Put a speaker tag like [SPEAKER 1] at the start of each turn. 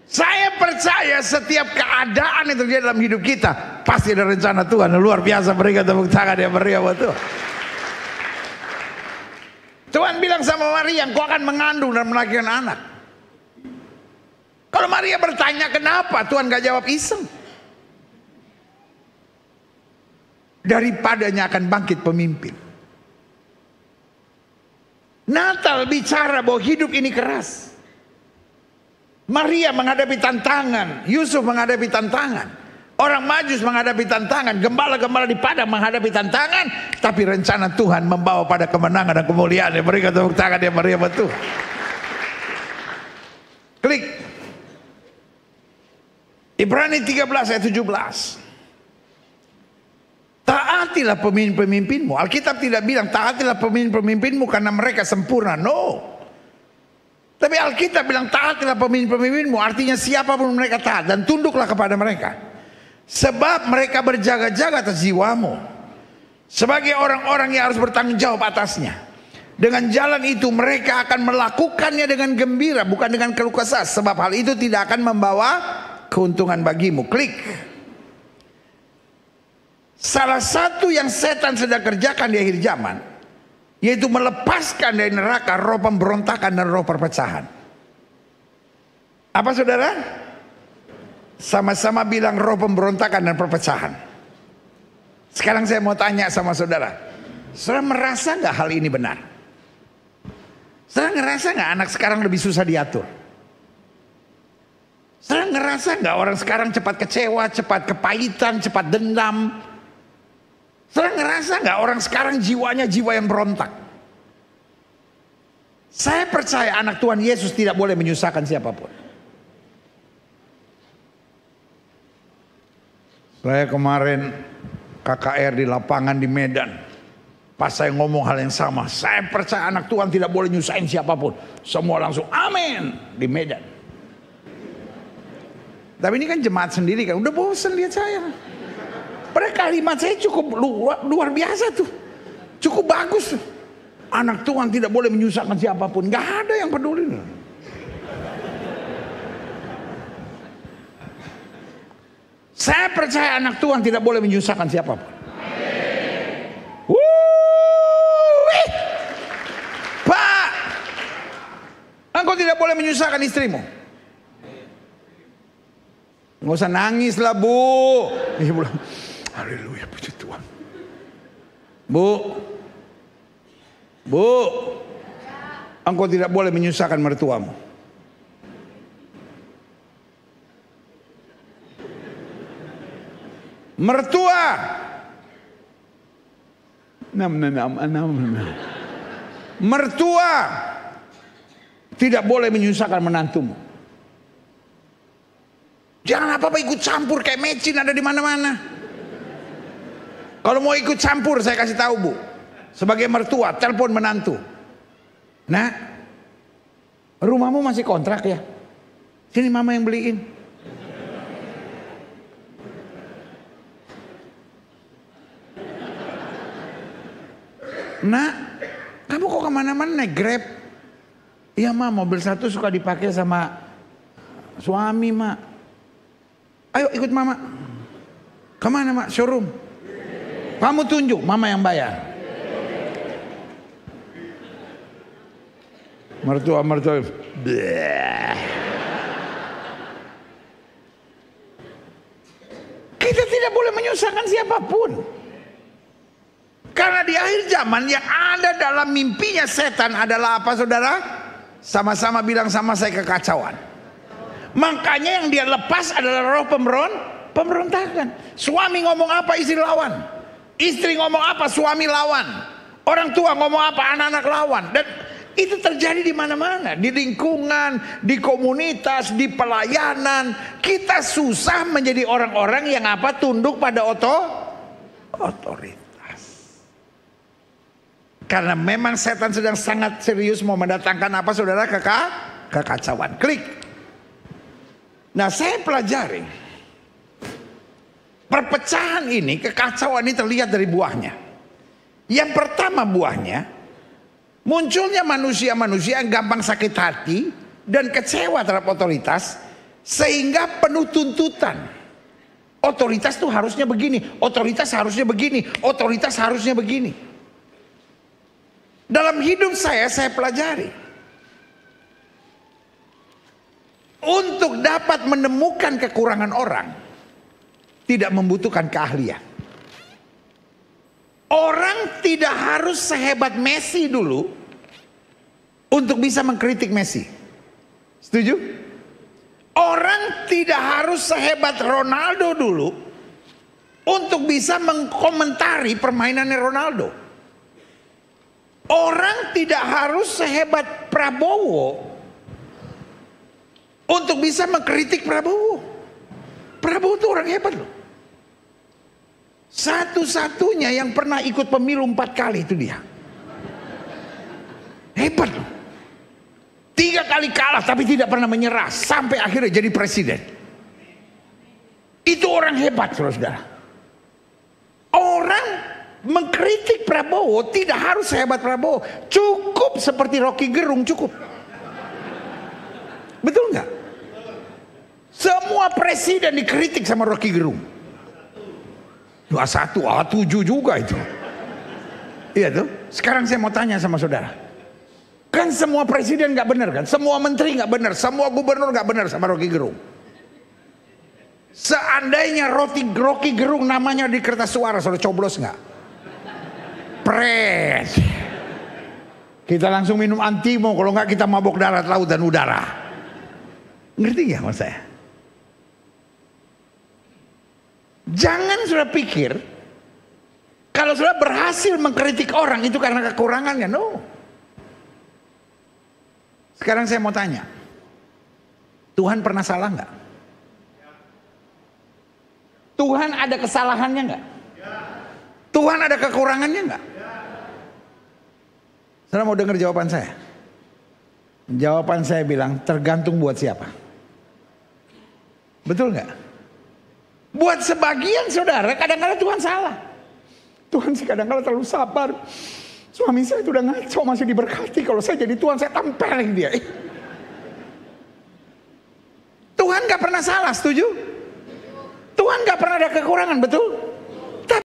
[SPEAKER 1] Saya percaya setiap keadaan yang terjadi dalam hidup kita pasti ada rencana Tuhan. Luar biasa, berikan tepuk tangan yang meriah buat Tuhan. Tuhan bilang sama Maria, engkau akan mengandung dan melahirkan anak. Kalau Maria bertanya kenapa, Tuhan gak jawab iseng. Daripadanya akan bangkit pemimpin. Natal bicara bahwa hidup ini keras. Maria menghadapi tantangan, Yusuf menghadapi tantangan, orang Majus menghadapi tantangan, gembala-gembala di padang menghadapi tantangan, tapi rencana Tuhan membawa pada kemenangan dan kemuliaan. Berikan tepuk tangan yang meriah buat Tuhan. Klik Ibrani 13 ayat 17. Taatilah pemimpin-pemimpinmu. Alkitab tidak bilang taatilah pemimpin-pemimpinmu karena mereka sempurna. No. Tapi Alkitab bilang taatilah pemimpin-pemimpinmu, artinya siapapun mereka taat dan tunduklah kepada mereka. Sebab mereka berjaga-jaga atas jiwamu. Sebagai orang-orang yang harus bertanggung jawab atasnya. Dengan jalan itu mereka akan melakukannya dengan gembira, bukan dengan keluh kesah. Sebab hal itu tidak akan membawa keuntungan bagimu. Klik. Salah satu yang setan sedang kerjakan di akhir zaman, yaitu melepaskan dari neraka roh pemberontakan dan roh perpecahan. Apa saudara? Sama-sama bilang roh pemberontakan dan perpecahan. Sekarang saya mau tanya sama saudara. Saudara merasa gak hal ini benar? Saudara ngerasa gak anak sekarang lebih susah diatur? Saudara ngerasa gak orang sekarang cepat kecewa, cepat kepahitan, cepat dendam? Saudara ngerasa gak orang sekarang jiwanya jiwa yang berontak? Saya percaya anak Tuhan Yesus tidak boleh menyusahkan siapapun. Saya kemarin KKR di lapangan di Medan. Pas saya ngomong hal yang sama, saya percaya anak Tuhan tidak boleh nyusahin siapapun. Semua langsung amin di Medan. Tapi ini kan jemaat sendiri kan, udah bosan lihat saya. Pada kalimat saya cukup luar biasa tuh. Cukup bagus tuh. Anak Tuhan tidak boleh menyusahkan siapapun. Gak ada yang peduli. Saya percaya anak Tuhan tidak boleh menyusahkan siapapun. Pak, engkau tidak boleh menyusahkan istrimu. Nggak usah nangis lah bu. Dia bilang, haleluya puji Tuhan. Bu, engkau tidak boleh menyusahkan mertuamu. Mertua, mertua tidak boleh menyusahkan menantumu. Jangan apa-apa ikut campur kayak mecin ada di mana-mana. Kalau mau ikut campur saya kasih tahu bu, sebagai mertua telepon menantu. Nah, rumahmu masih kontrak ya? Sini mama yang beliin. Nah, kamu kok kemana-mana naik Grab? Iya ma, mobil satu suka dipakai sama suami ma. Ayo ikut mama. Kemana mak? Showroom. Kamu tunjuk, mama yang bayar. Mertua. Kita tidak boleh menyusahkan siapapun. Karena di akhir zaman yang ada dalam mimpinya setan adalah apa saudara? Sama-sama bilang sama saya kekacauan. Makanya yang dia lepas adalah roh pemberontakan. Suami ngomong apa istri lawan. Istri ngomong apa suami lawan. Orang tua ngomong apa anak-anak lawan. Dan itu terjadi di mana-mana. Di lingkungan, di komunitas, di pelayanan. Kita susah menjadi orang-orang yang apa? Tunduk pada otoritas. Karena memang setan sedang sangat serius mau mendatangkan apa saudara? Kekacauan. Klik. Nah saya pelajari. Perpecahan ini, kekacauan ini terlihat dari buahnya. Yang pertama buahnya, munculnya manusia-manusia yang gampang sakit hati dan kecewa terhadap otoritas. Sehingga penuh tuntutan. Otoritas tuh harusnya begini, otoritas harusnya begini, otoritas harusnya begini. Dalam hidup saya pelajari. Untuk dapat menemukan kekurangan orang, tidak membutuhkan keahlian. Orang tidak harus sehebat Messi dulu untuk bisa mengkritik Messi. Setuju? Orang tidak harus sehebat Ronaldo dulu untuk bisa mengkomentari permainannya Ronaldo. Orang tidak harus sehebat Prabowo untuk bisa mengkritik Prabowo. Prabowo itu orang hebat loh. Satu-satunya yang pernah ikut pemilu 4 kali itu dia. Hebat loh. 3 kali kalah tapi tidak pernah menyerah sampai akhirnya jadi presiden. Itu orang hebat, saudara-saudara. Orang mengkritik Prabowo tidak harus sehebat Prabowo. Cukup seperti Rocky Gerung, cukup. Betul nggak? Semua presiden dikritik sama Rocky Gerung. 21, 7 juga itu. Iya tuh. Sekarang saya mau tanya sama saudara. Kan semua presiden nggak benar kan? Semua menteri nggak benar, semua gubernur nggak benar sama Rocky Gerung. Seandainya Rocky Gerung namanya di kertas suara, sudah coblos nggak? Pres. Kita langsung minum antimo, kalau nggak kita mabok darat, laut dan udara. Ngerti nggak mas saya? Jangan sudah pikir kalau sudah berhasil mengkritik orang itu karena kekurangannya, no. Sekarang saya mau tanya, Tuhan pernah salah nggak? Tuhan ada kesalahannya nggak? Tuhan ada kekurangannya nggak? Saudara mau dengar jawaban saya? Jawaban saya bilang tergantung buat siapa. Betul nggak? Buat sebagian saudara kadang-kadang Tuhan salah. Tuhan sih kadang-kadang terlalu sabar. Suami saya itu udah ngaco masih diberkati. Kalau saya jadi Tuhan saya tempelin dia. Tuhan gak pernah salah, setuju? Tuhan gak pernah ada kekurangan, betul?